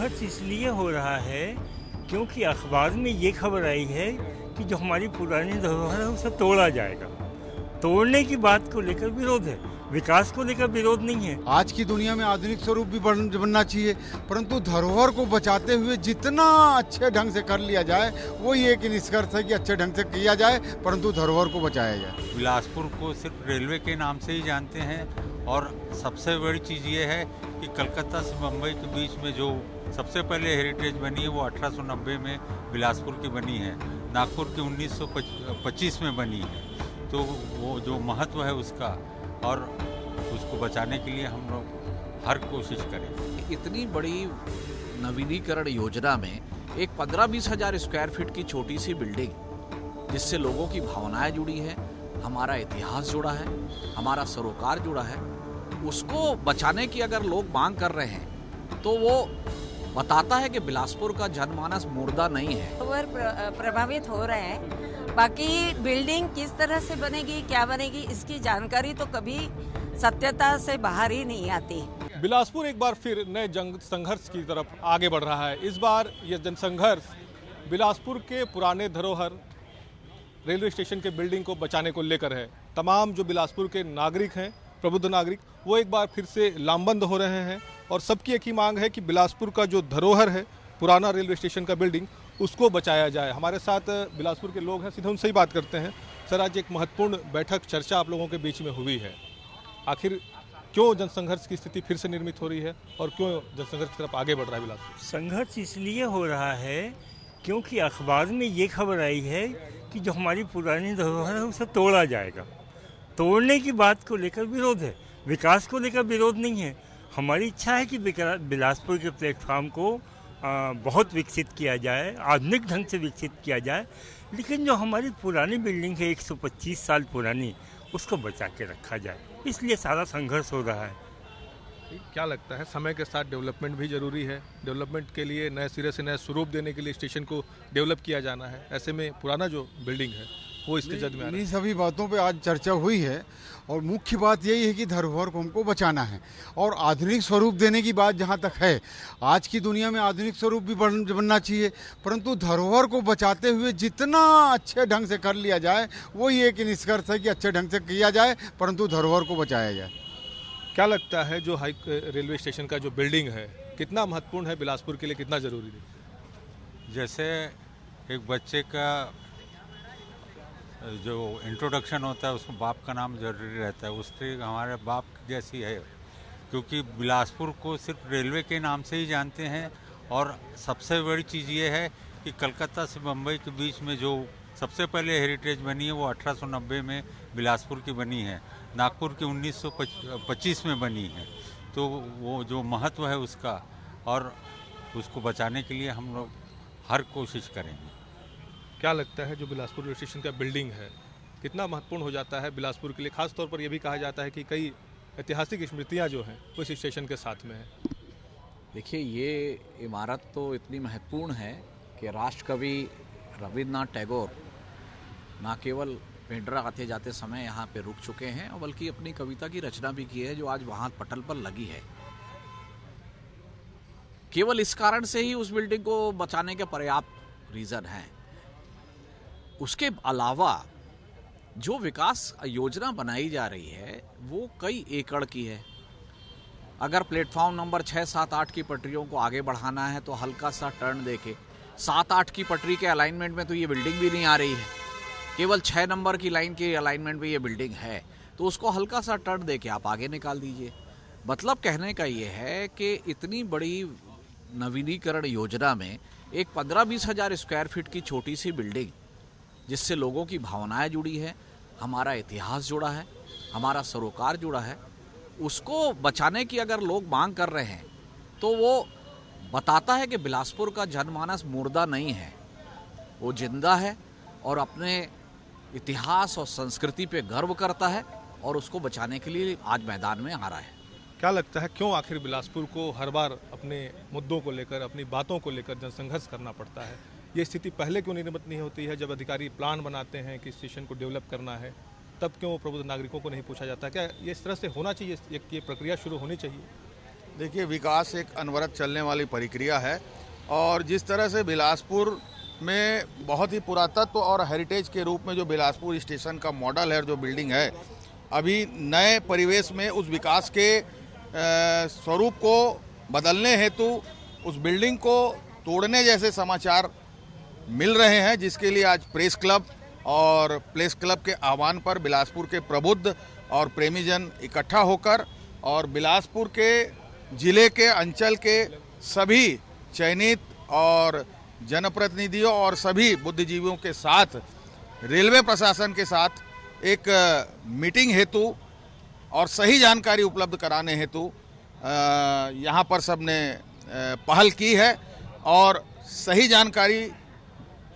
संघर्ष इसलिए हो रहा है क्योंकि अखबार में ये खबर आई है कि जो हमारी पुरानी धरोहर है उसे तोड़ा जाएगा। तोड़ने की बात को लेकर विरोध है, विकास को लेकर विरोध नहीं है। आज की दुनिया में आधुनिक स्वरूप भी बनना चाहिए, परंतु धरोहर को बचाते हुए जितना अच्छे ढंग से कर लिया जाए वही एक निष्कर्ष है कि अच्छे ढंग से किया जाए, परंतु धरोहर को बचाया जाए। बिलासपुर को सिर्फ रेलवे के नाम से ही जानते हैं और सबसे बड़ी चीज़ ये है कि कलकत्ता से मुंबई के बीच में जो सबसे पहले हेरिटेज बनी है वो 1890 में बिलासपुर की बनी है, नागपुर की 1925 में बनी है। तो वो जो महत्व है उसका और उसको बचाने के लिए हम लोग हर कोशिश करें। इतनी बड़ी नवीनीकरण योजना में एक 15-20 हज़ार स्क्वायर फीट की छोटी सी बिल्डिंग जिससे लोगों की भावनाएं जुड़ी है, हमारा इतिहास जुड़ा है, हमारा सरोकार जुड़ा है, उसको बचाने की अगर लोग मांग कर रहे हैं तो वो बताता है कि बिलासपुर का जनमानस मुर्दा नहीं है। प्रभावित हो रहे हैं। बाकी बिल्डिंग किस तरह से बनेगी, क्या बनेगी, इसकी जानकारी तो कभी सत्यता से बाहर ही नहीं आती। बिलासपुर एक बार फिर नए जंग संघर्ष की तरफ आगे बढ़ रहा है। इस बार यह जनसंघर्ष बिलासपुर के पुराने धरोहर रेलवे स्टेशन के बिल्डिंग को बचाने को लेकर है। तमाम जो बिलासपुर के नागरिक हैं, प्रबुद्ध नागरिक, वो एक बार फिर से लामबंद हो रहे हैं और सबकी एक ही मांग है कि बिलासपुर का जो धरोहर है, पुराना रेलवे स्टेशन का बिल्डिंग, उसको बचाया जाए। हमारे साथ बिलासपुर के लोग हैं, सीधे उनसे ही बात करते हैं। सर, आज एक महत्वपूर्ण बैठक चर्चा आप लोगों के बीच में हुई है। आखिर क्यों जनसंघर्ष की स्थिति फिर से निर्मित हो रही है और क्यों जनसंघर्ष की तरफ आगे बढ़ रहा है बिलासपुर? संघर्ष इसलिए हो रहा है क्योंकि अखबार में ये खबर आई है कि जो हमारी पुरानी धरोहर है उसे तोड़ा जाएगा। तोड़ने की बात को लेकर विरोध है, विकास को लेकर विरोध नहीं है। हमारी इच्छा है कि बिलासपुर के प्लेटफार्म को बहुत विकसित किया जाए, आधुनिक ढंग से विकसित किया जाए, लेकिन जो हमारी पुरानी बिल्डिंग है 125 साल पुरानी, उसको बचा के रखा जाए। इसलिए सारा संघर्ष हो रहा है। क्या लगता है, समय के साथ डेवलपमेंट भी जरूरी है? डेवलपमेंट के लिए नए सिरे से नया स्वरूप देने के लिए स्टेशन को डेवलप किया जाना है। ऐसे में पुराना जो बिल्डिंग है वो इसके जद में आ रहा है। इन सभी बातों पे आज चर्चा हुई है और मुख्य बात यही है कि धरोहर को हमको बचाना है और आधुनिक स्वरूप देने की बात जहाँ तक है, आज की दुनिया में आधुनिक स्वरूप भी बनना चाहिए, परंतु धरोहर को बचाते हुए जितना अच्छे ढंग से कर लिया जाए वही एक निष्कर्ष है कि अच्छे ढंग से किया जाए, परंतु धरोहर को बचाया जाए। क्या लगता है, जो रेलवे स्टेशन का जो बिल्डिंग है कितना महत्वपूर्ण है बिलासपुर के लिए, कितना जरूरी है? जैसे एक बच्चे का जो इंट्रोडक्शन होता है उसको बाप का नाम जरूरी रहता है, उस तरह हमारे बाप जैसी है, क्योंकि बिलासपुर को सिर्फ रेलवे के नाम से ही जानते हैं और सबसे बड़ी चीज़ ये है कि कलकत्ता से मुंबई के बीच में जो सबसे पहले हेरिटेज बनी है वो 1890 में बिलासपुर की बनी है, नागपुर की 1925 में बनी है। तो वो जो महत्व है उसका और उसको बचाने के लिए हम लोग हर कोशिश करेंगे। क्या लगता है, जो बिलासपुर रेलवे स्टेशन का बिल्डिंग है कितना महत्वपूर्ण हो जाता है बिलासपुर के लिए? खास तौर पर यह भी कहा जाता है कि कई ऐतिहासिक स्मृतियां जो हैं उस स्टेशन के साथ में है। देखिए, ये इमारत तो इतनी महत्वपूर्ण है कि राष्ट्रकवि रविन्द्रनाथ टैगोर ना केवल पेंड्रा आते जाते समय यहाँ पे रुक चुके हैं और बल्कि अपनी कविता की रचना भी की है, जो आज वहाँ पटल पर लगी है। केवल इस कारण से ही उस बिल्डिंग को बचाने के पर्याप्त रीज़न हैं। उसके अलावा जो विकास योजना बनाई जा रही है वो कई एकड़ की है। अगर प्लेटफॉर्म नंबर 6, 7, 8 की पटरियों को आगे बढ़ाना है तो हल्का सा टर्न देके 7, 8 की पटरी के अलाइनमेंट में तो ये बिल्डिंग भी नहीं आ रही है, केवल 6 नंबर की लाइन के अलाइनमेंट में ये बिल्डिंग है, तो उसको हल्का सा टर्न देके आप आगे निकाल दीजिए। मतलब कहने का ये है कि इतनी बड़ी नवीनीकरण योजना में एक 15-20 हज़ार स्क्वायर फीट की छोटी सी बिल्डिंग जिससे लोगों की भावनाएं जुड़ी है, हमारा इतिहास जुड़ा है, हमारा सरोकार जुड़ा है, उसको बचाने की अगर लोग मांग कर रहे हैं तो वो बताता है कि बिलासपुर का जनमानस मुर्दा नहीं है, वो जिंदा है और अपने इतिहास और संस्कृति पे गर्व करता है और उसको बचाने के लिए आज मैदान में आ रहा है। क्या लगता है, क्यों आखिर बिलासपुर को हर बार अपने मुद्दों को लेकर, अपनी बातों को लेकर जनसंघर्ष करना पड़ता है? ये स्थिति पहले क्यों निर्मित नहीं होती है? जब अधिकारी प्लान बनाते हैं कि स्टेशन को डेवलप करना है, तब क्यों प्रबुद्ध नागरिकों को नहीं पूछा जाता? क्या ये इस तरह से होना चाहिए, ये प्रक्रिया शुरू होनी चाहिए? देखिए, विकास एक अनवरत चलने वाली प्रक्रिया है और जिस तरह से बिलासपुर में बहुत ही पुरातत्व और हेरिटेज के रूप में जो बिलासपुर स्टेशन का मॉडल है, जो बिल्डिंग है, अभी नए परिवेश में उस विकास के स्वरूप को बदलने हेतु उस बिल्डिंग को तोड़ने जैसे समाचार मिल रहे हैं, जिसके लिए आज प्रेस क्लब और प्रेस क्लब के आह्वान पर बिलासपुर के प्रबुद्ध और प्रेमीजन इकट्ठा होकर और बिलासपुर के जिले के अंचल के सभी चयनित और जनप्रतिनिधियों और सभी बुद्धिजीवियों के साथ रेलवे प्रशासन के साथ एक मीटिंग हेतु और सही जानकारी उपलब्ध कराने हेतु यहाँ पर सबने पहल की है और सही जानकारी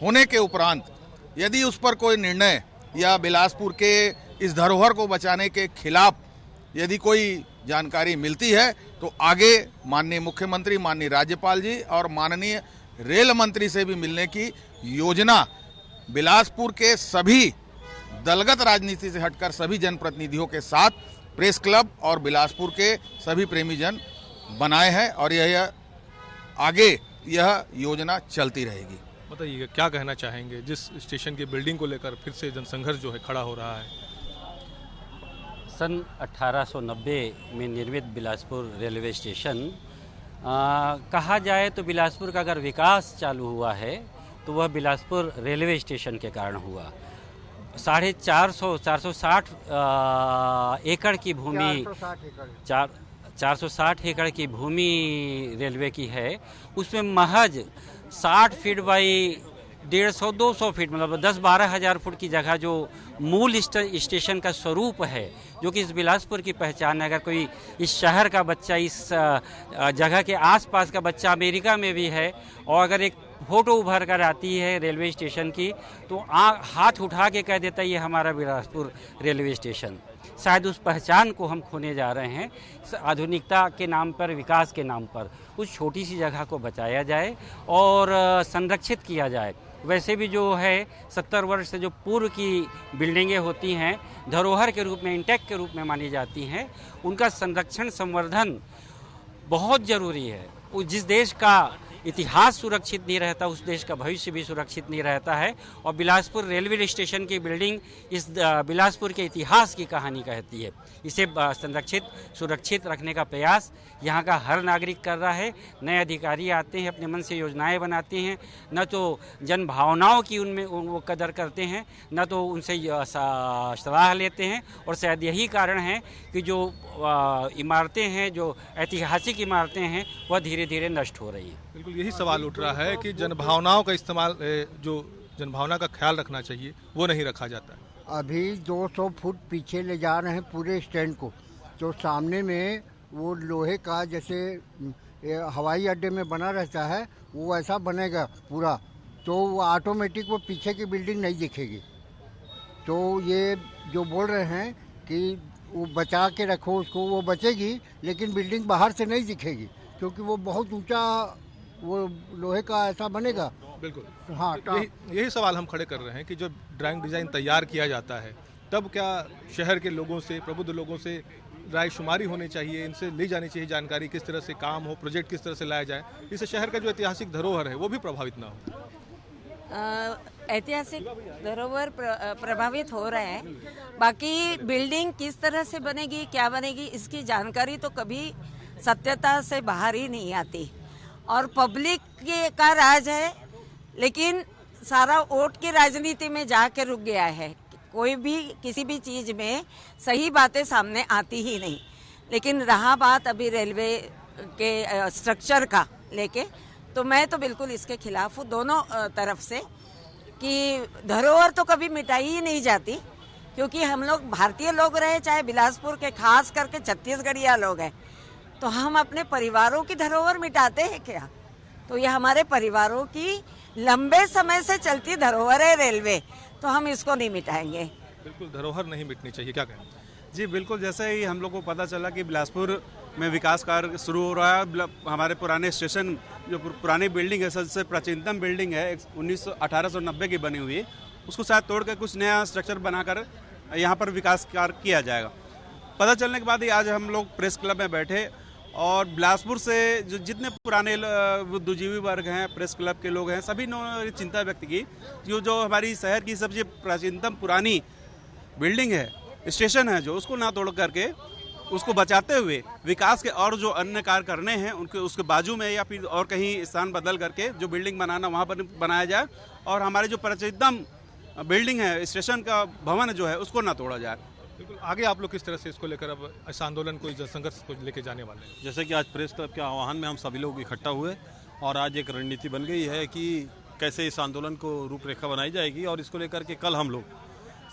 होने के उपरांत यदि उस पर कोई निर्णय या बिलासपुर के इस धरोहर को बचाने के खिलाफ यदि कोई जानकारी मिलती है तो आगे माननीय मुख्यमंत्री, माननीय राज्यपाल जी और माननीय रेल मंत्री से भी मिलने की योजना बिलासपुर के सभी दलगत राजनीति से हटकर सभी जनप्रतिनिधियों के साथ प्रेस क्लब और बिलासपुर के सभी प्रेमीजन बनाए हैं और यह आगे यह योजना चलती रहेगी। बताइए, क्या कहना चाहेंगे जिस स्टेशन की बिल्डिंग को लेकर फिर से जनसंघर्ष जो है खड़ा हो रहा है? सन 1890 में निर्मित बिलासपुर रेलवे स्टेशन कहा जाए तो बिलासपुर का अगर विकास चालू हुआ है तो वह बिलासपुर रेलवे स्टेशन के कारण हुआ। 460 एकड़ की भूमि 460 एकड़ की भूमि रेलवे की है, उसमें महज 60 फीट बाई 150-200 फीट मतलब 10-12 हज़ार फुट की जगह जो मूल स्टेशन का स्वरूप है, जो कि इस बिलासपुर की पहचान है। अगर कोई इस शहर का बच्चा, इस जगह के आसपास का बच्चा अमेरिका में भी है और अगर एक फ़ोटो उभर कर आती है रेलवे स्टेशन की तो हाथ उठा के कह देता है ये हमारा बिलासपुर रेलवे स्टेशन। शायद उस पहचान को हम खोने जा रहे हैं। आधुनिकता के नाम पर, विकास के नाम पर उस छोटी सी जगह को बचाया जाए और संरक्षित किया जाए। वैसे भी जो है 70 वर्ष से जो पूर्व की बिल्डिंगें होती हैं, धरोहर के रूप में, इंटैक्ट के रूप में मानी जाती हैं, उनका संरक्षण, संवर्धन बहुत ज़रूरी है। जिस देश का इतिहास सुरक्षित नहीं रहता उस देश का भविष्य भी सुरक्षित नहीं रहता है। और बिलासपुर रेलवे स्टेशन की बिल्डिंग इस बिलासपुर के इतिहास की कहानी कहती है। इसे संरक्षित, सुरक्षित रखने का प्रयास यहाँ का हर नागरिक कर रहा है। नए अधिकारी आते हैं, अपने मन से योजनाएं बनाते हैं, न तो जन भावनाओं की उनमें वो कदर करते हैं, न तो उनसे सलाह लेते हैं। और शायद यही कारण है कि जो इमारतें हैं, जो ऐतिहासिक इमारतें हैं, वह धीरे धीरे नष्ट हो रही हैं। बिल्कुल यही सवाल उठ रहा है कि जनभावनाओं का इस्तेमाल, जो जनभावना का ख्याल रखना चाहिए, वो नहीं रखा जाता। अभी 200 फुट पीछे ले जा रहे हैं पूरे स्टैंड को, तो सामने में वो लोहे का जैसे हवाई अड्डे में बना रहता है वो ऐसा बनेगा पूरा, तो वो ऑटोमेटिक वो पीछे की बिल्डिंग नहीं दिखेगी। तो ये जो बोल रहे हैं कि वो बचा के रखो उसको, वो बचेगी लेकिन बिल्डिंग बाहर से नहीं दिखेगी क्योंकि वो बहुत ऊंचा वो लोहे का ऐसा बनेगा। बिल्कुल, हाँ। यही सवाल हम खड़े कर रहे हैं कि जब ड्राइंग डिज़ाइन तैयार किया जाता है तब क्या शहर के लोगों से, प्रबुद्ध लोगों से रायशुमारी होनी चाहिए, इनसे ली जानी चाहिए जानकारी, किस तरह से काम हो, प्रोजेक्ट किस तरह से लाया जाए, इससे शहर का जो ऐतिहासिक धरोहर है वो भी प्रभावित ना हो। ऐतिहासिक धरोहर प्रभावित हो रहे हैं। बाकी बिल्डिंग किस तरह से बनेगी, क्या बनेगी, इसकी जानकारी तो कभी सत्यता से बाहर ही नहीं आती और पब्लिक का राज है। लेकिन सारा वोट की राजनीति में जाके रुक गया है। कोई भी किसी भी चीज़ में सही बातें सामने आती ही नहीं। लेकिन रहा बात अभी रेलवे के स्ट्रक्चर का लेके, तो मैं तो बिल्कुल इसके खिलाफ हूँ दोनों तरफ से कि धरोहर तो कभी मिटाई ही नहीं जाती, क्योंकि हम लोग भारतीय लोग रहे, चाहे बिलासपुर के, खास करके छत्तीसगढ़िया लोग हैं, तो हम अपने परिवारों की धरोहर मिटाते हैं क्या? तो ये हमारे परिवारों की लंबे समय से चलती धरोहर है रेलवे, तो हम इसको नहीं मिटाएंगे। बिल्कुल धरोहर नहीं मिटनी चाहिए, क्या कहें? जी बिल्कुल, जैसे ही हम लोग को पता चला कि बिलासपुर में विकास कार्य शुरू हो रहा है, हमारे पुराने स्टेशन जो पुरानी बिल्डिंग है, सबसे प्राचीनतम बिल्डिंग है, 1890 की बनी हुई है, उसको शायद तोड़ कर कुछ नया स्ट्रक्चर बनाकर यहाँ पर विकास कार्य किया जाएगा। पता चलने के बाद ही आज हम लोग प्रेस क्लब में बैठे और बिलासपुर से जो जितने पुराने बुद्धिजीवी वर्ग हैं, प्रेस क्लब के लोग हैं, सभी ने चिंता व्यक्त की जो हमारी शहर की सबसे प्राचीनतम पुरानी बिल्डिंग है, स्टेशन है, जो उसको ना तोड़ करके उसको बचाते हुए विकास के और जो अन्य कार्य करने हैं उनके उसके बाजू में या फिर और कहीं स्थान बदल करके जो बिल्डिंग बनाना वहाँ पर बनाया जाए और हमारे जो प्राचीनतम बिल्डिंग है, स्टेशन का भवन जो है, उसको ना तोड़ा जाए। बिल्कुल, आगे आप लोग किस तरह से इसको लेकर अब इस आंदोलन को, इस संघर्ष को लेकर जाने वाले हैं? जैसे कि आज प्रेस क्लब के आह्वान में हम सभी लोग इकट्ठा हुए और आज एक रणनीति बन गई है कि कैसे इस आंदोलन को रूपरेखा बनाई जाएगी और इसको लेकर के कल हम लोग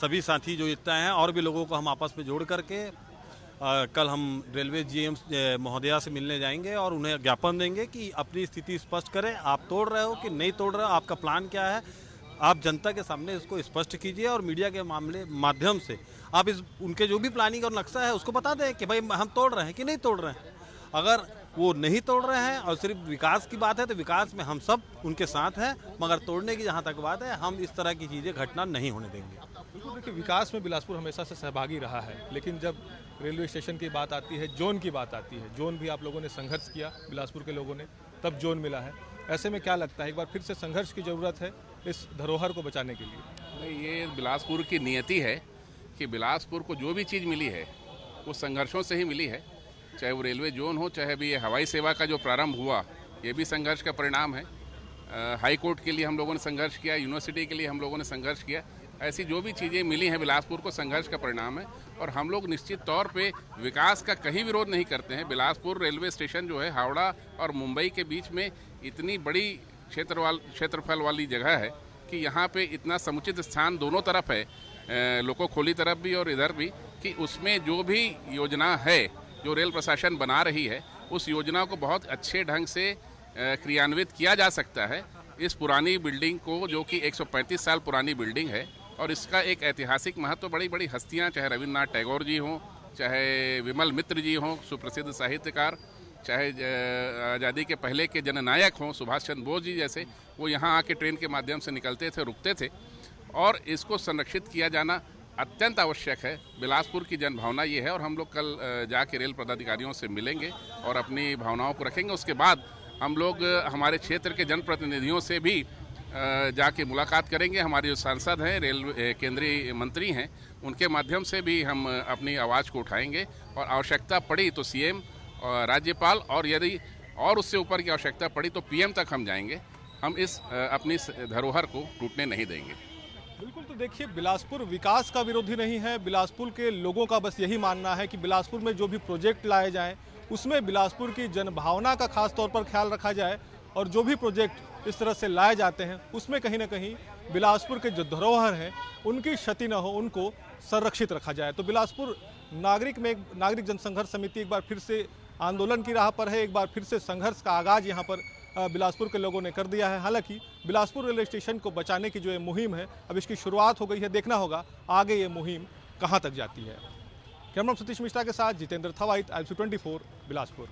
सभी साथी जो इतना हैं और भी लोगों को हम आपस में जोड़ करके कल हम रेलवे जीएम महोदया से मिलने जाएंगे और उन्हें ज्ञापन देंगे कि अपनी स्थिति स्पष्ट करें, आप तोड़ रहे हो कि नहीं तोड़ रहे हो, आपका प्लान क्या है, आप जनता के सामने इसको स्पष्ट कीजिए और मीडिया के माध्यम से आप इस उनके जो भी प्लानिंग और नक्शा है उसको बता दें कि भाई हम तोड़ रहे हैं कि नहीं तोड़ रहे हैं। अगर वो नहीं तोड़ रहे हैं और सिर्फ विकास की बात है तो विकास में हम सब उनके साथ हैं, मगर तोड़ने की जहाँ तक बात है हम इस तरह की चीज़ें घटना नहीं होने देंगे। बिल्कुल, देखिए विकास में बिलासपुर हमेशा से सहभागी रहा है, लेकिन जब रेलवे स्टेशन की बात आती है, जोन की बात आती है, जोन भी आप लोगों ने संघर्ष किया, बिलासपुर के लोगों ने, तब जोन मिला है। ऐसे में क्या लगता है, एक बार फिर से संघर्ष की ज़रूरत है इस धरोहर को बचाने के लिए? नहीं, ये बिलासपुर की नियति है कि बिलासपुर को जो भी चीज़ मिली है वो संघर्षों से ही मिली है, चाहे वो रेलवे जोन हो, चाहे भी ये हवाई सेवा का जो प्रारंभ हुआ ये भी संघर्ष का परिणाम है। हाई कोर्ट के लिए हम लोगों ने संघर्ष किया, यूनिवर्सिटी के लिए हम लोगों ने संघर्ष किया। ऐसी जो भी चीज़ें मिली हैं बिलासपुर को संघर्ष का परिणाम है और हम लोग निश्चित तौर पे विकास का कहीं विरोध नहीं करते हैं। बिलासपुर रेलवे स्टेशन जो है हावड़ा और मुंबई के बीच में इतनी बड़ी क्षेत्रफल वाली जगह है कि यहाँ पे इतना समुचित स्थान दोनों तरफ है, लोको खोली तरफ भी और इधर भी, कि उसमें जो भी योजना है जो रेल प्रशासन बना रही है उस योजना को बहुत अच्छे ढंग से क्रियान्वित किया जा सकता है। इस पुरानी बिल्डिंग को, जो कि 135 साल पुरानी बिल्डिंग है और इसका एक ऐतिहासिक महत्व, बड़ी बड़ी हस्तियां, चाहे रविन्द्रनाथ टैगोर जी हों, चाहे विमल मित्र जी हों, सुप्रसिद्ध साहित्यकार, चाहे आज़ादी के पहले के जननायक हों सुभाष चंद्र बोस जी जैसे, वो यहाँ आके ट्रेन के माध्यम से निकलते थे, रुकते थे और इसको संरक्षित किया जाना अत्यंत आवश्यक है। बिलासपुर की जनभावना ये है और हम लोग कल जाके रेल पदाधिकारियों से मिलेंगे और अपनी भावनाओं को रखेंगे। उसके बाद हम लोग हमारे क्षेत्र के जनप्रतिनिधियों से भी जाके मुलाकात करेंगे। हमारे जो सांसद हैं, रेलवे केंद्रीय मंत्री हैं, उनके माध्यम से भी हम अपनी आवाज़ को उठाएंगे और आवश्यकता पड़ी तो सीएम, राज्यपाल और यदि और उससे ऊपर की आवश्यकता पड़ी तो पीएम तक हम जाएंगे। हम इस अपनी धरोहर को टूटने नहीं देंगे। बिल्कुल, तो देखिए बिलासपुर विकास का विरोधी नहीं है। बिलासपुर के लोगों का बस यही मानना है कि बिलासपुर में जो भी प्रोजेक्ट लाए जाएं उसमें बिलासपुर की जनभावना का खास तौर पर ख्याल रखा जाए और जो भी प्रोजेक्ट इस तरह से लाए जाते हैं उसमें कहीं ना कहीं बिलासपुर के जो धरोहर हैं उनकी क्षति न हो, उनको संरक्षित रखा जाए। तो बिलासपुर नागरिक जनसंघर्ष समिति एक बार फिर से आंदोलन की राह पर है, एक बार फिर से संघर्ष का आगाज यहाँ पर बिलासपुर के लोगों ने कर दिया है। हालांकि बिलासपुर रेलवे स्टेशन को बचाने की जो ये मुहिम है अब इसकी शुरुआत हो गई है, देखना होगा आगे ये मुहिम कहाँ तक जाती है। कैमरा सतीश मिश्रा के साथ जितेंद्र थवाइट, ILC24 बिलासपुर।